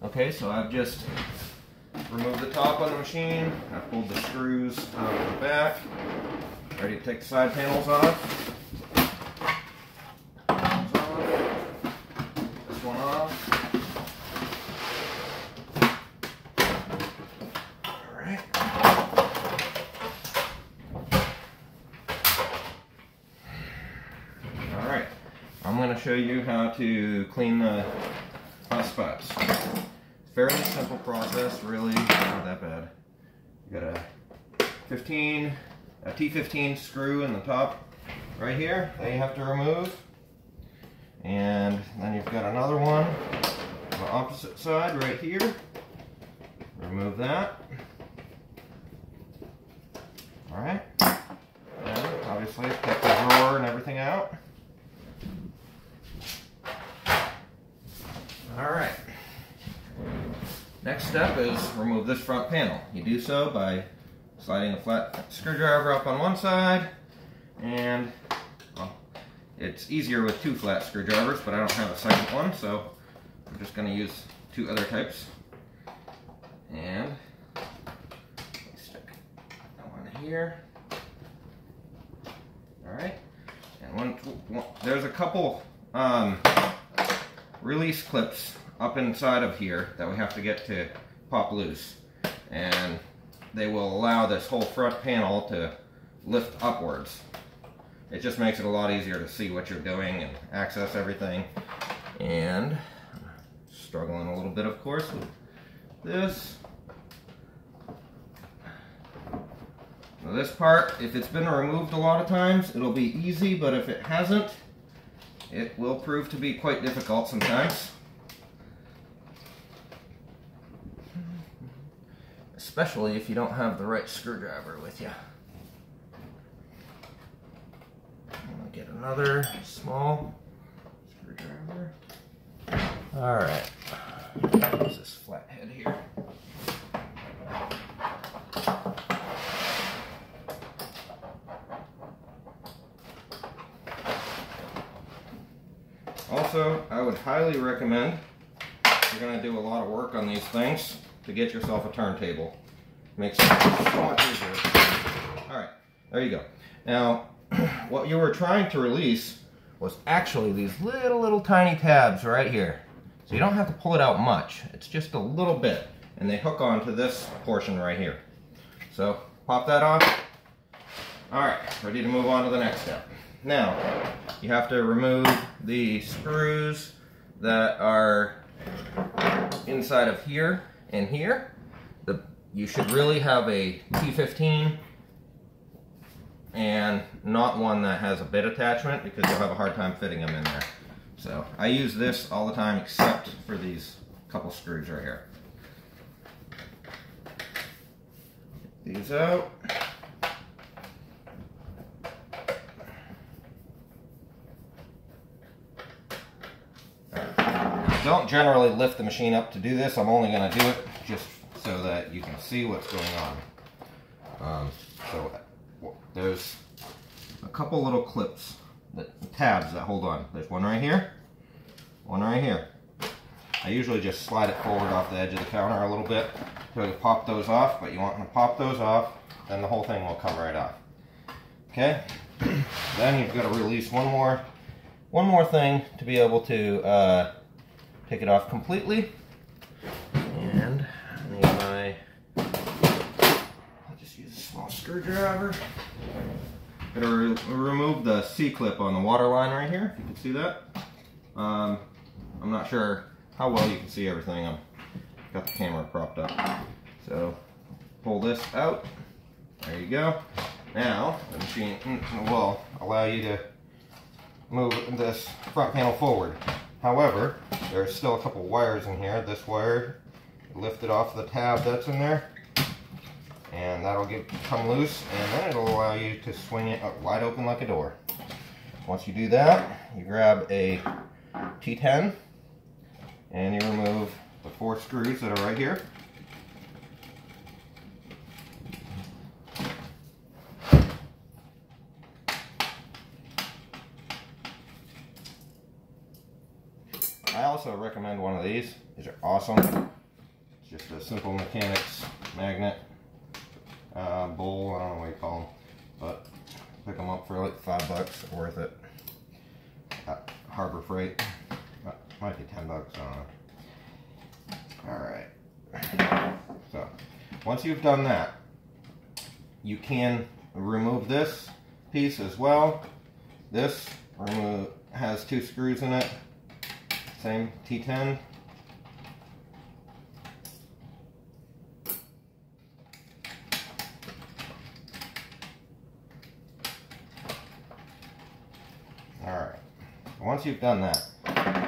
Okay, so I've just removed the top on the machine. I pulled the screws out of the back. Ready to take the side panels off. This one off. Alright. Alright. I'm going to show you how to clean the spouts. Fairly simple process, really not that bad. You got a T15 screw in the top right here that you have to remove, and then you've got another one on the opposite side right here. Remove that. All right, and obviously take the drawer and everything out. All right. Next step is remove this front panel. You do so by sliding a flat screwdriver up on one side, and well, it's easier with two flat screwdrivers, but I don't have a second one, so I'm just going to use two other types. And stick that one here. All right, and there's a couple release clips up inside of here that we have to get to pop loose, and they will allow this whole front panel to lift upwards. It just makes it a lot easier to see what you're doing and access everything. And I'm struggling a little bit, of course, with this. Now this part, if it's been removed a lot of times, it'll be easy, but if it hasn't, it will prove to be quite difficult sometimes. Especially if you don't have the right screwdriver with you. I'm going to get another small screwdriver. Alright, use this flat head here. Also, I would highly recommend, if you're going to do a lot of work on these things, to get yourself a turntable. Makes it so much easier. Alright, there you go. Now, what you were trying to release was actually these little tiny tabs right here. So you don't have to pull it out much. It's just a little bit. And they hook onto this portion right here. So, pop that off. Alright, ready to move on to the next step. Now, you have to remove the screws that are inside of here and here. You should really have a T15 and not one that has a bit attachment, because you'll have a hard time fitting them in there. So I use this all the time except for these couple screws right here. Get these out. Don't generally lift the machine up to do this. I'm only going to do it just so that you can see what's going on. So there's a couple little clips, tabs that hold on. There's one right here, one right here. I usually just slide it forward off the edge of the counter a little bit to pop those off, but you want to pop those off, then the whole thing will come right off. Okay, then you've got to release one more thing to be able to take it off completely. And I need I'll just use a small screwdriver. Gotta remove the C-clip on the water line right here, if you can see that. I'm not sure how well you can see everything. I've got the camera propped up. So, pull this out. There you go. Now, the machine will allow you to move this front panel forward. However, there's still a couple wires in here. This wire, lift it off the tab that's in there, and that'll come loose, and then it'll allow you to swing it wide open like a door. Once you do that, you grab a T10 and you remove the 4 screws that are right here. I also also recommend one of these. These are awesome. It's just a simple mechanics magnet bowl. I don't know what you call them, but pick them up for like $5. Worth it. Harbor Freight. Might be $10. I don't know. All right. So once you've done that, you can remove this piece as well. This has 2 screws in it. Same T10. Alright, once you've done that,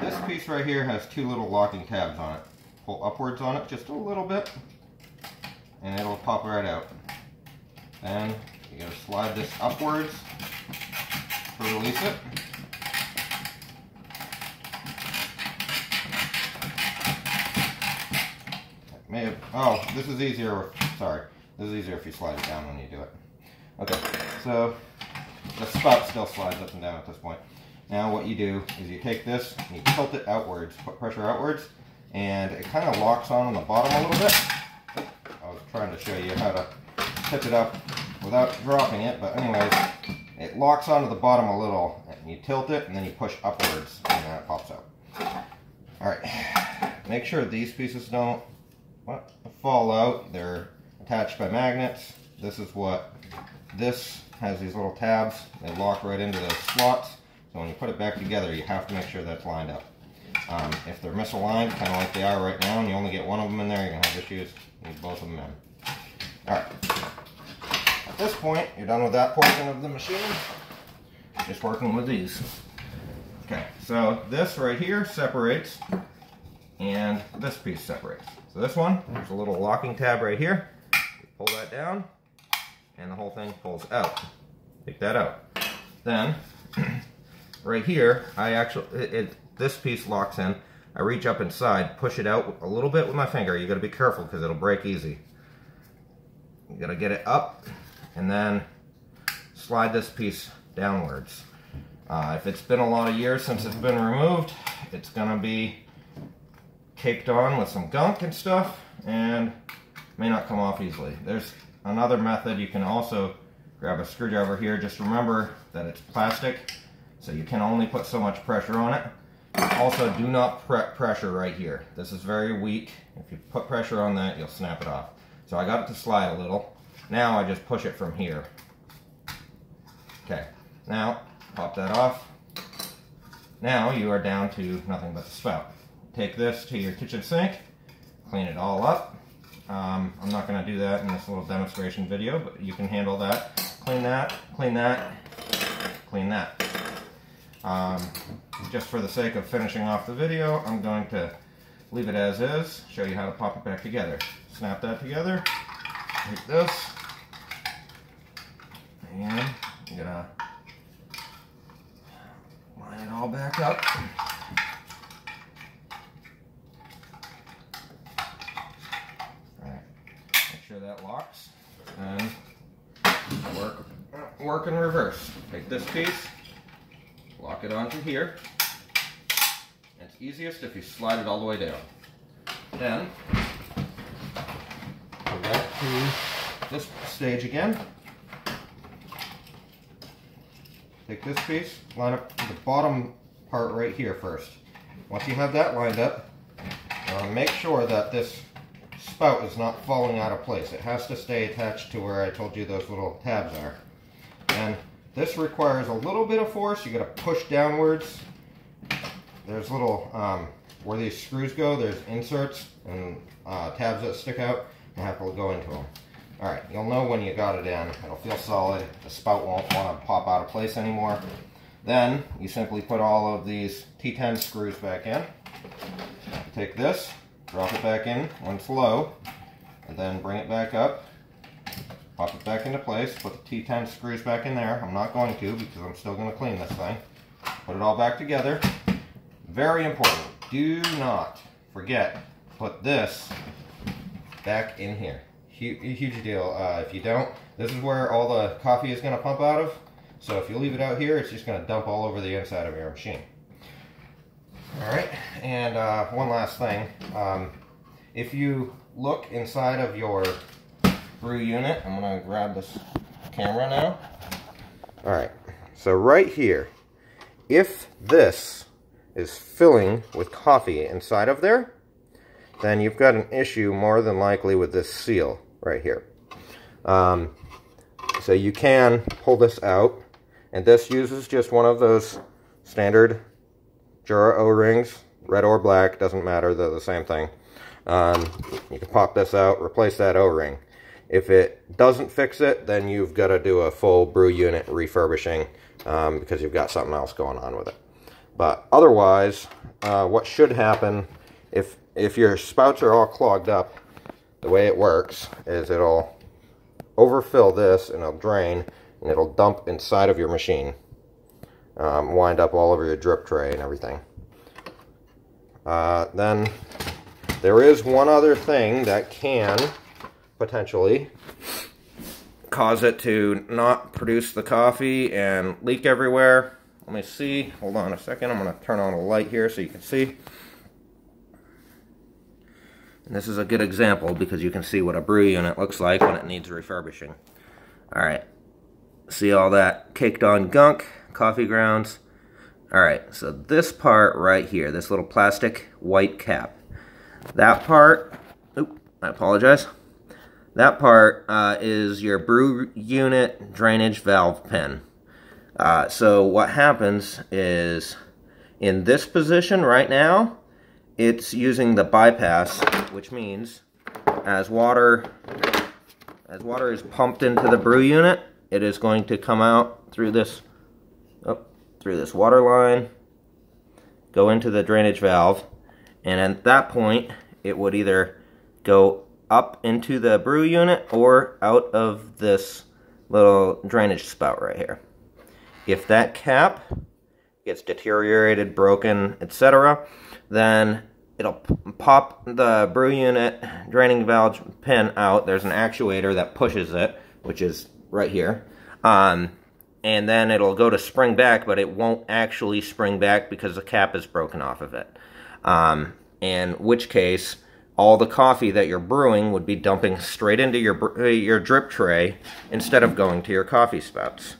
this piece right here has 2 little locking tabs on it. Pull upwards on it just a little bit, and it'll pop right out. Then you gotta slide this upwards to release it. Oh, this is easier. Sorry, this is easier if you slide it down when you do it. Okay, so the spout still slides up and down at this point. Now what you do is you take this and you tilt it outwards, put pressure outwards, and it kind of locks on the bottom a little bit. I was trying to show you how to tip it up without dropping it, but anyways, it locks onto the bottom a little, and you tilt it and then you push upwards and then it pops out. Alright, make sure these pieces don't fall out. They're attached by magnets. This has these little tabs. They lock right into those slots. So when you put it back together, you have to make sure that's lined up. If they're misaligned, kind of like they are right now, and you only get one of them in there, you're going to have issues. You need both of them in. Alright. At this point, you're done with that portion of the machine. Just working with these. Okay, so this right here separates, and this piece separates. So this one, there's a little locking tab right here. You pull that down, and the whole thing pulls out. Take that out. Then, right here, this piece locks in. I reach up inside, push it out a little bit with my finger. You gotta be careful because it'll break easy. You gotta get it up, and then slide this piece downwards. If it's been a lot of years since it's been removed, it's gonna be caked on with some gunk and stuff, and may not come off easily. There's another method. You can also grab a screwdriver here. Just remember that it's plastic, so you can only put so much pressure on it. Also, do not pressure right here. This is very weak. If you put pressure on that, you'll snap it off. So I got it to slide a little. Now I just push it from here. Okay, now pop that off. Now you are down to nothing but the spout. Take this to your kitchen sink, clean it all up. I'm not going to do that in this little demonstration video, but you can handle that. Clean that, clean that, clean that. Just for the sake of finishing off the video, I'm going to leave it as is, show you how to pop it back together. Snap that together, take this, and you're going to line it all back up. Sure that locks, and work in reverse. Take this piece, lock it onto here. It's easiest if you slide it all the way down. Then go back to this stage again. Take this piece, line up the bottom part right here first. Once you have that lined up, make sure that this spout is not falling out of place. It has to stay attached to where I told you those little tabs are. And this requires a little bit of force. You got to push downwards. There's little, where these screws go, there's inserts and tabs that stick out. You have to go into them. Alright, you'll know when you got it in. It'll feel solid. The spout won't want to pop out of place anymore. Then you simply put all of these T10 screws back in. Take this, drop it back in when it's low, and then bring it back up, pop it back into place, put the T10 screws back in there. I'm not going to because I'm still going to clean this thing. Put it all back together. Very important, do not forget, put this back in here. Huge deal. If you don't, this is where all the coffee is going to pump out of. So if you leave it out here, it's just going to dump all over the inside of your machine. Alright, and one last thing. If you look inside of your brew unit, I'm going to grab this camera now. Alright, so right here, if this is filling with coffee inside of there, then you've got an issue more than likely with this seal right here. So you can pull this out, and this uses just one of those standard jura O-rings, red or black, doesn't matter, they're the same thing. You can pop this out, replace that O-ring. If it doesn't fix it, then you've got to do a full brew unit refurbishing because you've got something else going on with it. But otherwise, what should happen if your spouts are all clogged up, the way it works is it'll overfill this and it'll drain and it'll dump inside of your machine, wind up all over your drip tray and everything. Then there is one other thing that can potentially cause it to not produce the coffee and leak everywhere. Let me see. Hold on a second. I'm going to turn on a light here so you can see. And this is a good example because you can see what a brew unit looks like when it needs refurbishing. Alright. See all that caked on gunk, coffee grounds? Alright, so this part right here, this little plastic white cap. That part, I apologize. That part is your brew unit drainage valve pin. So what happens is, in this position right now, it's using the bypass, which means as water is pumped into the brew unit, it is going to come out through this water line, go into the drainage valve, and at that point, it would either go up into the brew unit or out of this little drainage spout right here. If that cap gets deteriorated, broken, etc., then it'll pop the brew unit draining valve pin out. There's an actuator that pushes it, which is right here. And then it'll go to spring back, but it won't actually spring back because the cap is broken off of it. In which case, all the coffee that you're brewing would be dumping straight into your drip tray instead of going to your coffee spouts.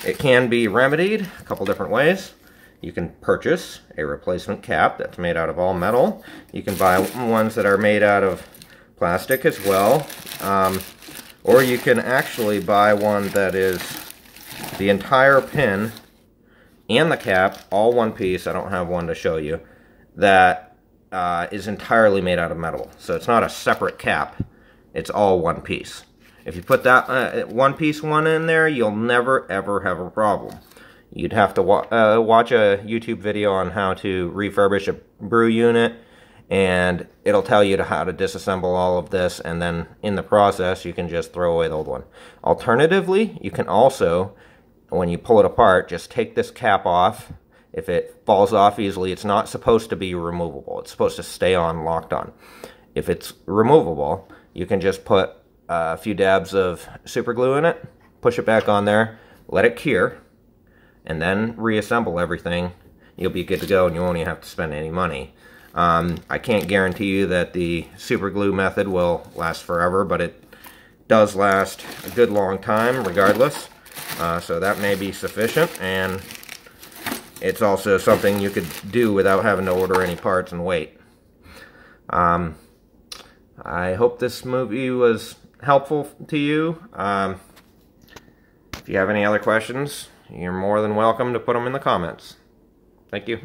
It can be remedied a couple different ways. You can purchase a replacement cap that's made out of all metal. You can buy ones that are made out of plastic as well. Or you can actually buy one that is the entire pin and the cap, all one piece. I don't have one to show you. That is entirely made out of metal. So it's not a separate cap. It's all one piece. If you put that one piece one in there, you'll never ever have a problem. You'd have to watch a YouTube video on how to refurbish a brew unit, and it'll tell you how to disassemble all of this, and then in the process you can just throw away the old one. Alternatively, you can also, when you pull it apart, just take this cap off. If it falls off easily, it's not supposed to be removable. It's supposed to stay on, locked on. If it's removable, you can just put a few dabs of super glue in it, push it back on there, let it cure, and then reassemble everything. You'll be good to go and you won't even have to spend any money. I can't guarantee you that the super glue method will last forever, but it does last a good long time regardless. So that may be sufficient, and it's also something you could do without having to order any parts and wait. I hope this movie was helpful to you. If you have any other questions, you're more than welcome to put them in the comments. Thank you.